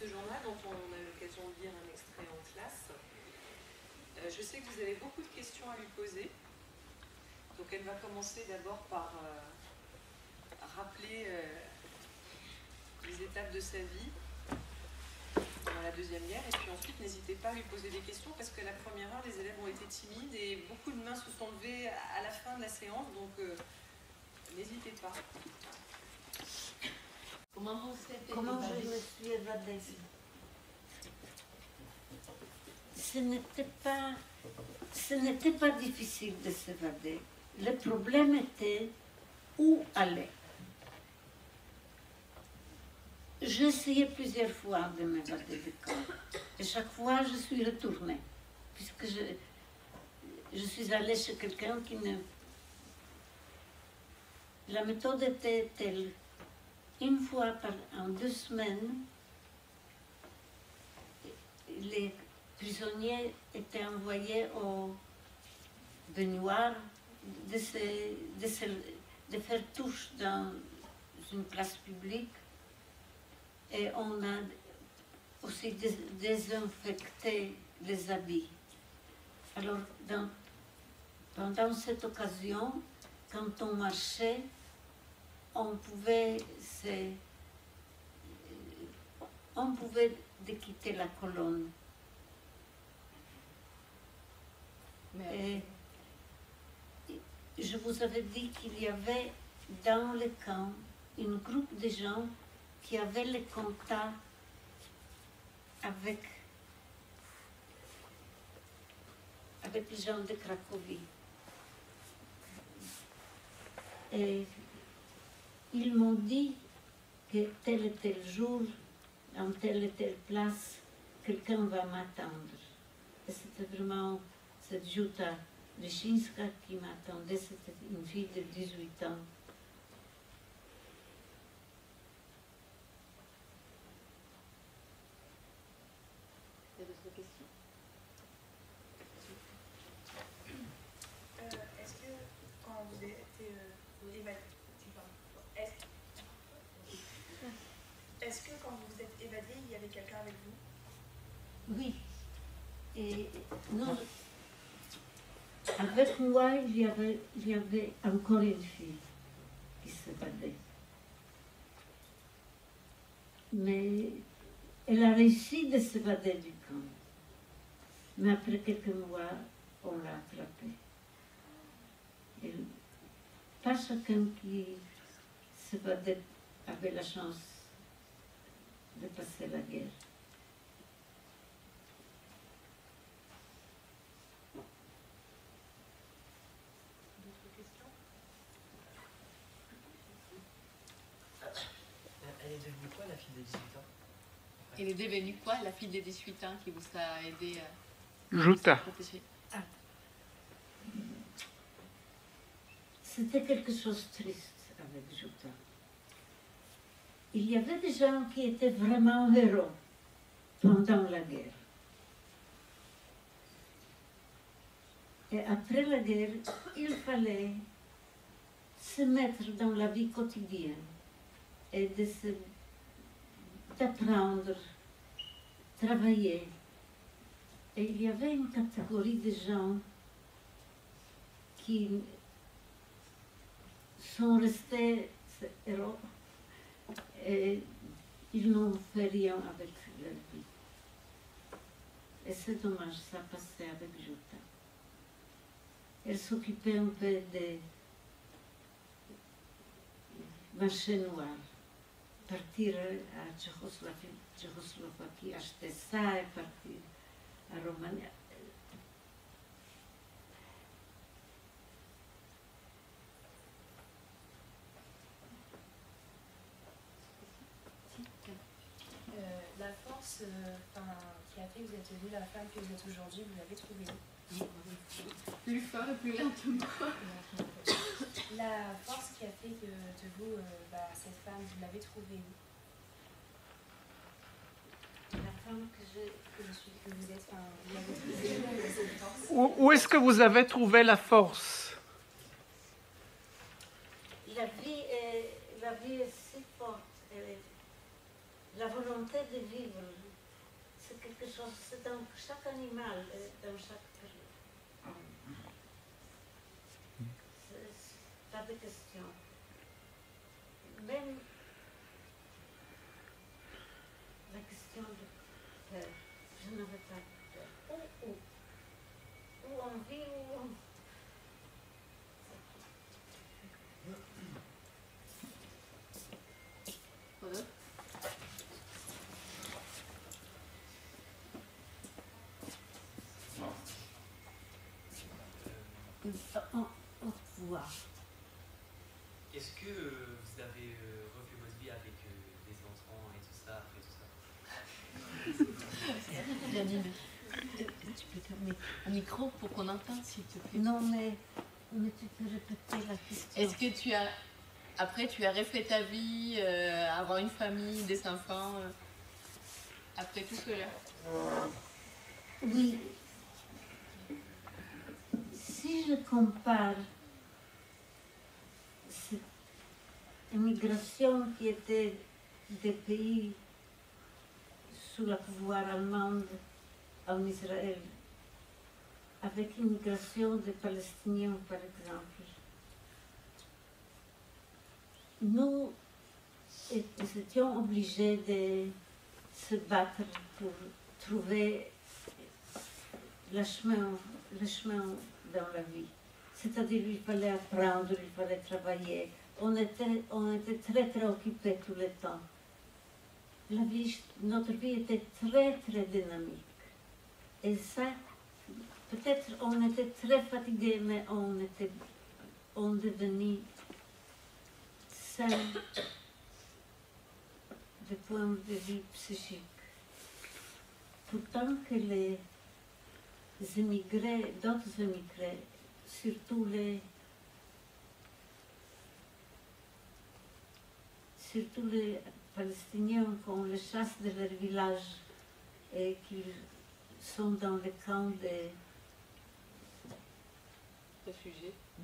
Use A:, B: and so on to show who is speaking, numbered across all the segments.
A: ce journal dont on a l'occasion de lire un extrait en classe. Je sais que vous avez beaucoup de questions à lui poser. Donc elle va commencer d'abord par rappeler les étapes de sa vie dans la Deuxième Guerre. Et puis ensuite, n'hésitez pas à lui poser des questions parce que la première heure, les élèves ont été timides et beaucoup de mains se sont levées à la fin de la séance. Donc n'hésitez pas.
B: Comment je me suis évadée? Ce n'était pas difficile de s'évader. Le problème était où aller. J'ai essayé plusieurs fois de m'évader du camp. Et chaque fois, je suis retournée. Puisque je suis allée chez quelqu'un qui ne... La méthode était telle. Une fois en 2 semaines, les prisonniers étaient envoyés au baignoire de faire touche dans une place publique et on a aussi désinfecté les habits. Alors, pendant cette occasion, quand on marchait, on pouvait quitter la colonne. Et je vous avais dit qu'il y avait dans le camp un groupe de gens qui avaient le contact avec les gens de Cracovie. Et ils m'ont dit que tel et tel jour, dans telle et telle place, quelqu'un va m'attendre. Et c'était vraiment cette Juta Leszczyńska qui m'attendait, c'était une fille de 18 ans.
C: Il y a d'autres questions?
D: Est-ce que quand vous êtes évadé, est-ce que quand vous vous êtes évadé, il y avait quelqu'un avec vous?
B: Oui. Et non, avec moi, il y avait encore une fille qui s'évadait. Mais elle a réussi de s'évader du camp. Mais après quelques mois, on l'a attrapée. Et pas chacun qui s'évadait avait la chance de passer la guerre.
D: D'autres questions?
E: Elle est devenue quoi, la fille de 18 ans?
C: Elle est devenue quoi, la fille de 18 ans qui vous a aidé
F: Juta.
C: à protéger?
B: C'était quelque chose de triste avec Juta. Il y avait des gens qui étaient vraiment héros pendant la guerre. Et après la guerre, il fallait se mettre dans la vie quotidienne et d'apprendre, travailler. Et il y avait une catégorie de gens qui sont restés héros et ils n'ont fait rien avec leur vie. Et c'est dommage, ça passait avec Juta. Elle s'occupait un peu des marchés noirs, partir à Tchécoslovaquie, acheter ça et partir à Roumanie.
D: La force qui a fait que vous êtes devenue la femme que vous êtes aujourd'hui, vous l'avez trouvée où?
C: Plus fort et plus lentement.
D: La force qui a fait que de vous, cette femme, vous l'avez trouvée où? La femme que vous êtes, vous l'avez trouvée cette force?
F: Où est-ce que vous avez trouvé la force?
B: La vie est si forte. La volonté de vivre chose, c'est dans chaque animal, dans chaque pas de question. Même la question de peur, je n'avais pas peur. Où on vit, où on...
C: Voilà.
B: Au revoir.
E: Est-ce que vous avez revu votre vie avec des enfants et tout ça, après tout ça?
C: Janine, tu peux fermer un micro pour qu'on entende, s'il te plaît.
B: Non, mais tu peux répéter la question.
C: Est-ce que après, tu as refait ta vie, avoir une famille, des enfants, après tout cela?
B: Oui. Si je compare cette immigration qui était des pays sous le pouvoir allemand en Israël avec l'immigration des Palestiniens, par exemple, nous étions obligés de se battre pour trouver le chemin dans la vie. C'est-à-dire qu'il fallait apprendre, il fallait travailler. On était très occupés tout le temps. Notre vie était très dynamique. Et ça, peut-être on était très fatigués, mais on devenait sain du point de vue psychique. Pourtant que les émigrés, d'autres émigrés, surtout les Palestiniens qu'on les chasse de leur village et qu'ils sont dans le camp des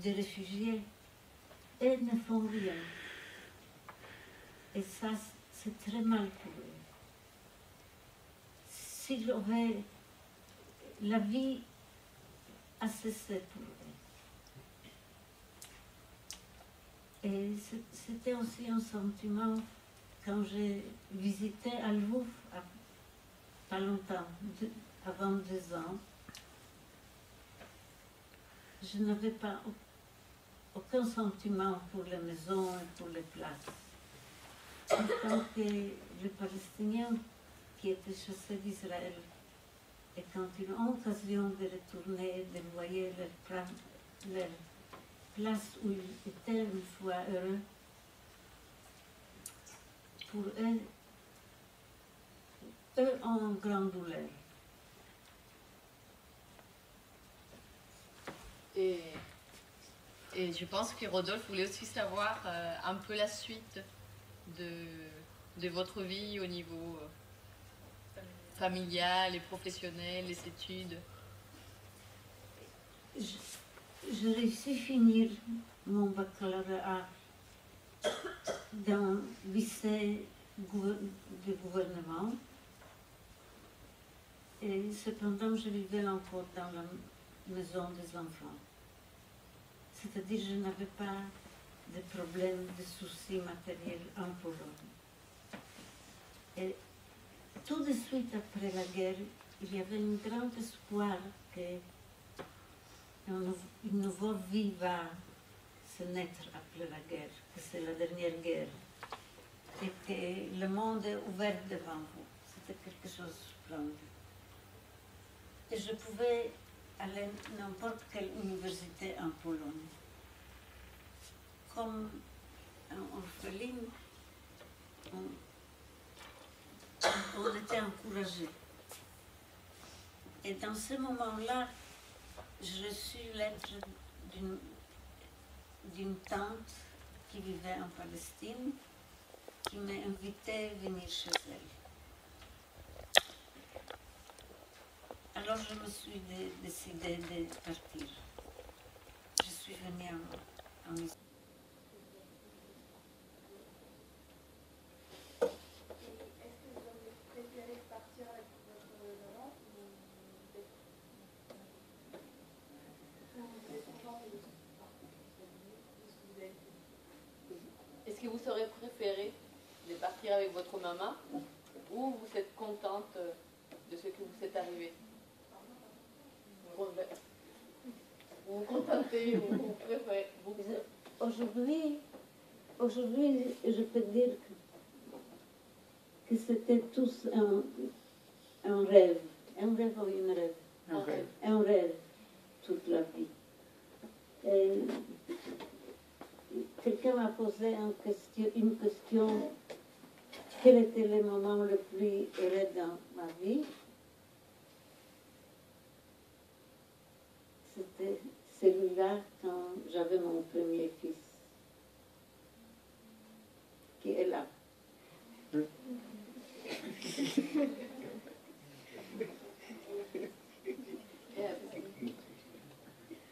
B: réfugiés, et ne font rien. Et ça, c'est très mal pour eux. S'il aurait la vie a cessé pour eux. Et c'était aussi un sentiment quand j'ai visité à Lviv, pas longtemps, avant 2 ans. Je n'avais pas aucun sentiment pour les maisons et pour les places. Tant que les Palestiniens qui étaient chassés d'Israël, et quand ils ont l'occasion de retourner, de voir leur place où ils étaient une fois heureux, pour eux ont une grande douleur.
C: Et je pense que Rodolphe voulait aussi savoir un peu la suite de votre vie au niveau familial et professionnel, les études.
B: J'ai réussi à finir mon baccalauréat dans le lycée de gouvernement. Et cependant, je vivais encore dans la maison des enfants. C'est-à-dire que je n'avais pas de problèmes, de soucis matériels en Pologne. Et tout de suite après la guerre, il y avait un grand espoir qu'une nouvelle vie va se naître après la guerre, que c'est la dernière guerre, et que le monde est ouvert devant vous. C'était quelque chose de surprenant. Et je pouvais aller à n'importe quelle université en Pologne. Comme un orpheline, on était encouragés. Et dans ce moment-là, j'ai reçu une lettre d'une tante qui vivait en Palestine, qui m'a invité à venir chez elle. Alors je me suis décidée de partir. Je suis venue en Israël.
G: Est-ce que vous auriez préféré partir avec votre maman
C: vous aurez préféré de partir avec votre maman ou vous êtes contente de ce que vous êtes arrivé? Vous vous contentez ou vous préférez?
B: Aujourd'hui, je peux dire que c'était tous un rêve ou une rêve. Un rêve toute la vie. Et quelqu'un m'a posé une question, quel était le moment le plus heureux dans ma vie? C'était celui-là quand j'avais mon premier fils, qui est là.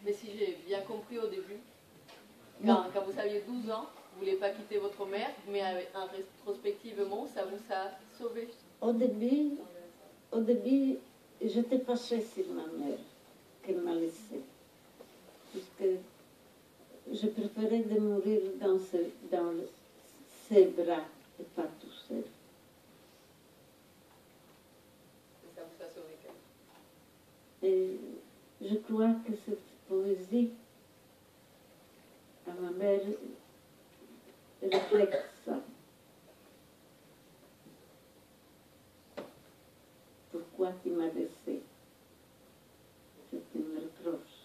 C: Mais si j'ai bien compris au début, quand vous aviez 12 ans, vous ne voulez pas quitter votre mère, mais rétrospectivement, ça vous a sauvé.
B: Au début, j'étais fâchée sur ma mère, qu'elle m'a laissée. Puisque je préférais de mourir dans ses bras et pas tout seul.
C: Et ça vous a sauvé quand même.
B: Et je crois que cette poésie, à ma mère, reflète ça. Pourquoi tu m'as laissé? C'est une reproche.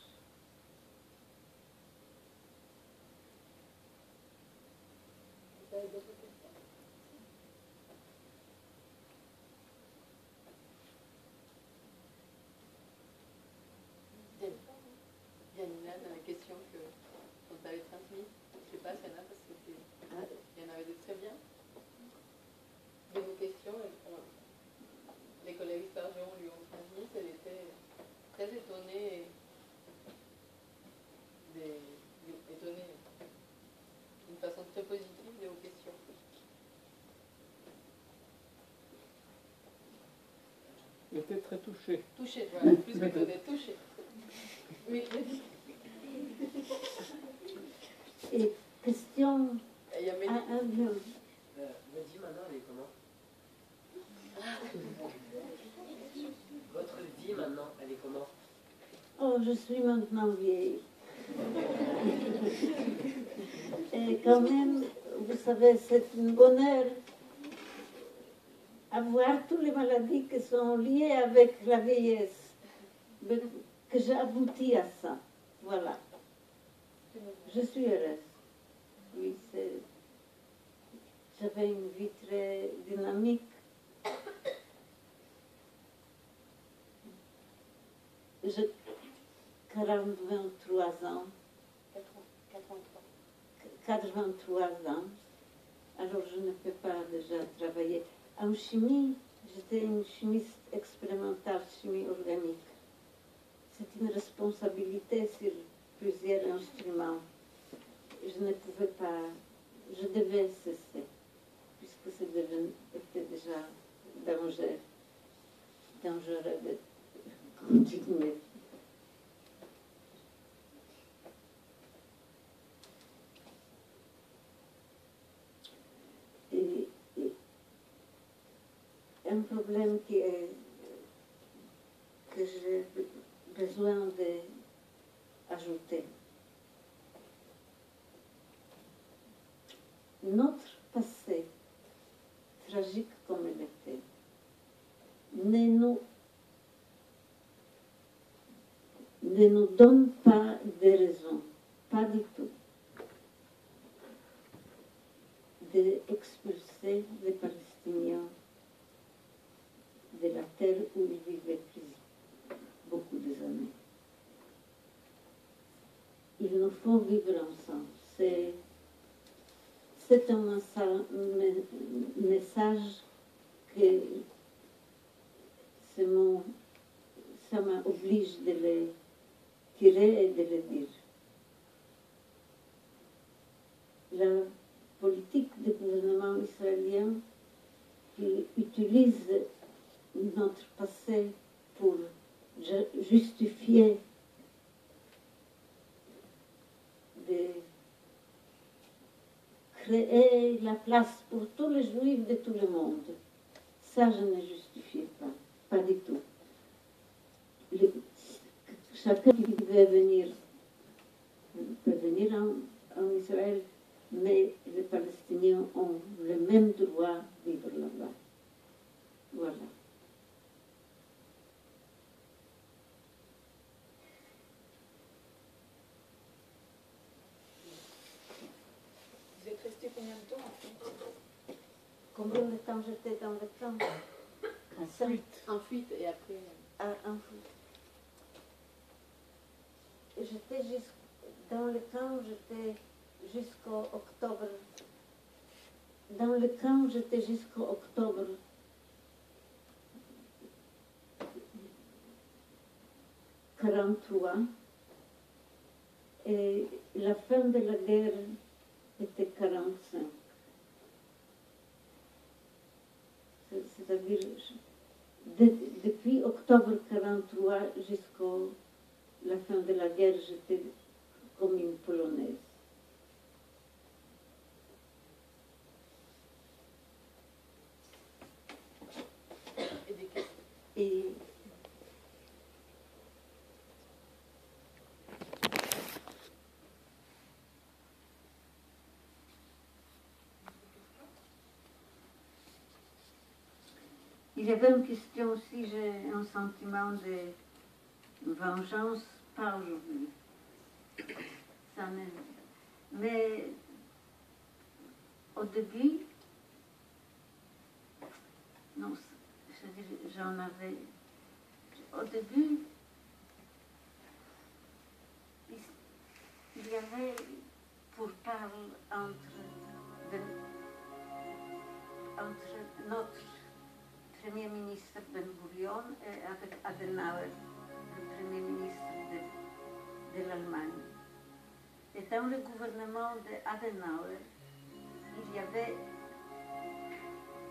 C: Vous avez d'autres questions? Janina, dans la question qu'on t'avait transmise, je ne sais pas, Sienna, parce qu'il y en avait de très bien. De vos questions, les collègues historiens lui ont transmis, elle était très étonnée, étonnée d'une façon très positive de vos questions.
F: Il était très touché.
C: Touchée, voilà, plus qu'étonnée, touchée. Oui, vas-y.
B: Et question
C: Il y a
B: à
C: Mélanie.
B: un lieu.
E: Votre vie maintenant, elle est comment? Votre vie maintenant, elle est comment?
B: Oh, je suis maintenant vieille. Et quand même, vous savez, c'est un bonheur avoir toutes les maladies qui sont liées avec la vieillesse, que j'ai abouti à ça. Voilà. Je suis heureuse. Oui, j'avais une vie très dynamique. J'ai 43 ans. 83 ans. Alors je ne peux pas déjà travailler. En chimie, j'étais une chimiste expérimentale, chimie organique. C'est une responsabilité sur plusieurs instruments. Je ne pouvais pas, je devais cesser, puisque c'était déjà dangereux de continuer. Et un problème que j'ai besoin d'ajouter. Notre passé, tragique comme il était, ne nous donne pas de raison, pas du tout, d'expulser les Palestiniens de la terre où ils vivaient beaucoup d'années. Il nous faut vivre ensemble. C'est un message que ça m'oblige de le tirer et de le dire. La politique du gouvernement israélien qui utilise notre passé pour justifier des créer la place pour tous les juifs de tout le monde. Ça, je ne justifiais pas, pas du tout. Chacun qui veut venir peut venir en Israël, mais les Palestiniens ont le même droit de vivre là-bas. Voilà.
G: Vous êtes resté combien de temps en fait?
B: Combien de temps j'étais dans le camp?
C: En fuite et après.
B: En fuite. J'étais dans le camp, j'étais jusqu'au octobre. Dans le camp, j'étais jusqu'au octobre 43. Et la fin de la guerre était 45. C'est-à-dire, depuis octobre 43 jusqu'à la fin de la guerre, j'étais comme une Polonaise.
C: Et des questions.
B: Et il y avait une question aussi, j'ai un sentiment de vengeance, pas aujourd'hui. Mais au début, non, je veux dire, j'en avais. Au début, il y avait pourparlers entre notre Premier ministre Ben Gurion et avec Adenauer, le Premier ministre de l'Allemagne. Et dans le gouvernement d'Adenauer, il y avait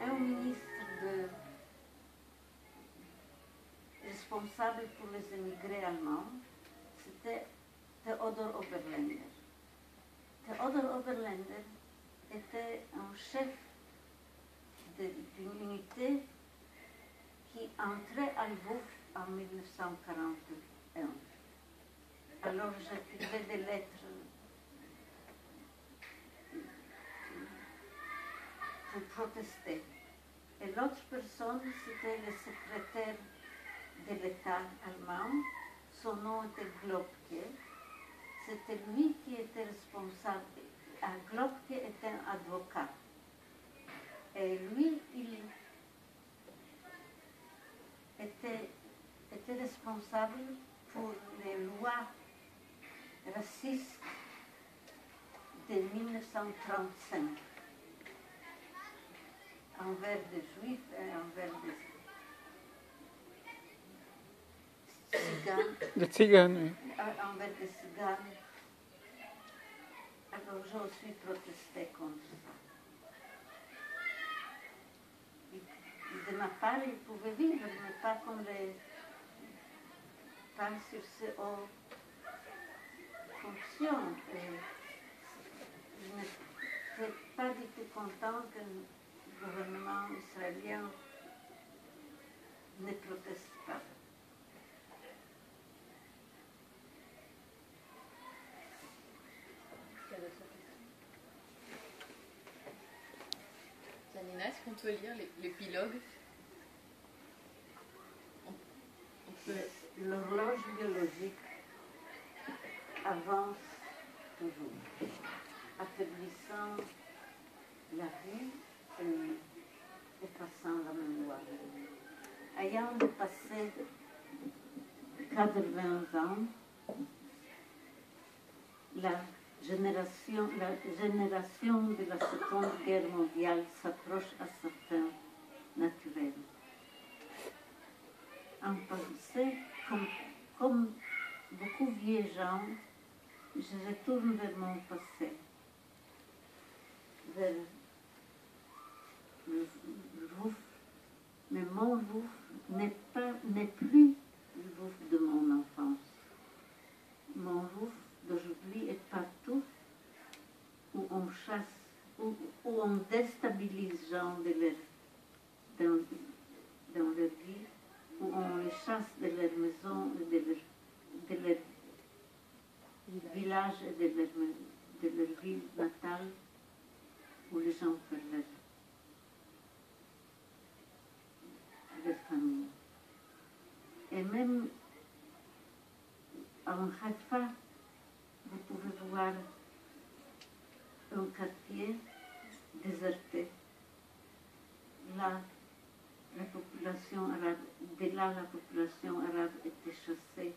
B: un ministre responsable pour les émigrés allemands, c'était Theodor Oberländer. Theodor Oberländer était un chef d'une unité qui entrait à Lvov en 1941. Alors j'écrivais des lettres pour protester. Et l'autre personne, c'était le secrétaire de l'État allemand. Son nom était Globke. C'était lui qui était responsable. Globke était un avocat. Et lui, il était responsable pour les lois racistes de 1935 envers des juifs et envers des ciganes.
F: Des Tziganes, oui.
B: Envers des ciganes. Alors j'ai aussi protesté contre ça. De ma part, ils pouvaient vivre, mais pas comme pas sur ces hautes fonctions. Je n'étais pas du tout content que le gouvernement israélien ne proteste pas.
C: Janina, est-ce qu'on peut lire l'épilogue?
B: L'horloge biologique avance toujours, affaiblissant la vie et passant la mémoire. Ayant dépassé 80 ans, la génération de la Seconde Guerre mondiale s'approche à sa fin naturelle. En passé, comme beaucoup vieux gens, je retourne vers mon passé, vers le Lvov, mais mon Lvov n'est plus le Lvov de mon enfance. Mon Lvov d'aujourd'hui est partout où on chasse, où gens dans leur vie, où on les chasse de leur maison, de leur village et de leur ville natale, où les gens perdent leur famille. Et même en Haïfa, vous pouvez voir un quartier déserté. Là, la population arabe était chassée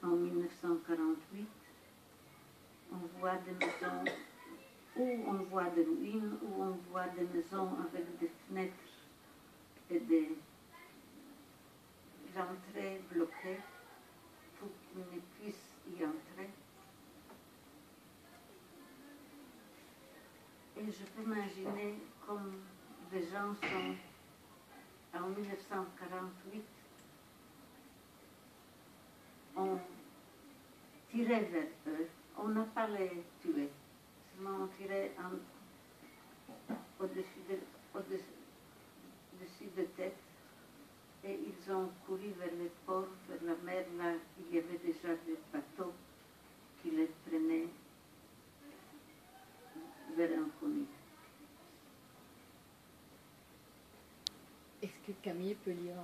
B: en 1948. On voit des maisons où on voit des ruines, où on voit des maisons avec des fenêtres et des entrées bloquées pour qu'ils ne puissent y entrer. Et je peux imaginer comme des gens sont en 1948, on tirait vers eux, on n'a pas les tués, seulement on tirait au-dessus de tête, et ils ont couru vers les ports, vers la mer. Là, il y avait déjà des bateaux qui les prenaient vers l'inconnu.
C: Est-ce que Camille peut lire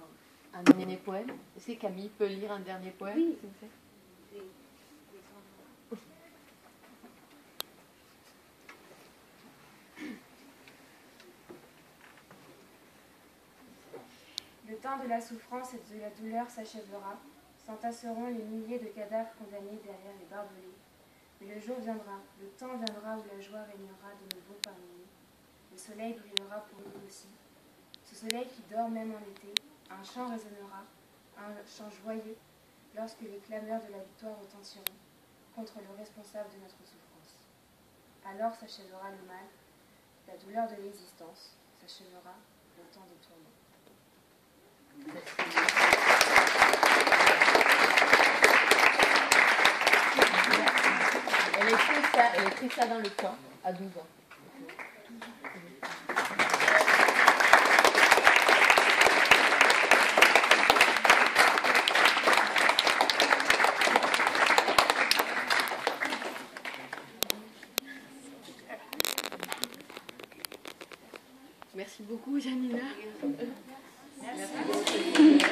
C: un dernier poème? Est-ce que Camille peut lire un dernier poème,
B: Oui.
C: s'il vous plaît?
D: Le temps de la souffrance et de la douleur s'achèvera, s'entasseront les milliers de cadavres condamnés derrière les barbelés. Mais le jour viendra, le temps viendra où la joie régnera de nouveau parmi nous. Le soleil brillera pour nous aussi. Ce soleil qui dort même en été, un chant résonnera, un chant joyeux, lorsque les clameurs de la victoire retentiront contre le responsable de notre souffrance. Alors s'achèvera le mal, la douleur de l'existence, s'achèvera le temps des tourments.
C: Elle écrit ça dans le temps, à 12 ans.
H: Merci beaucoup, Janina.
C: Merci beaucoup.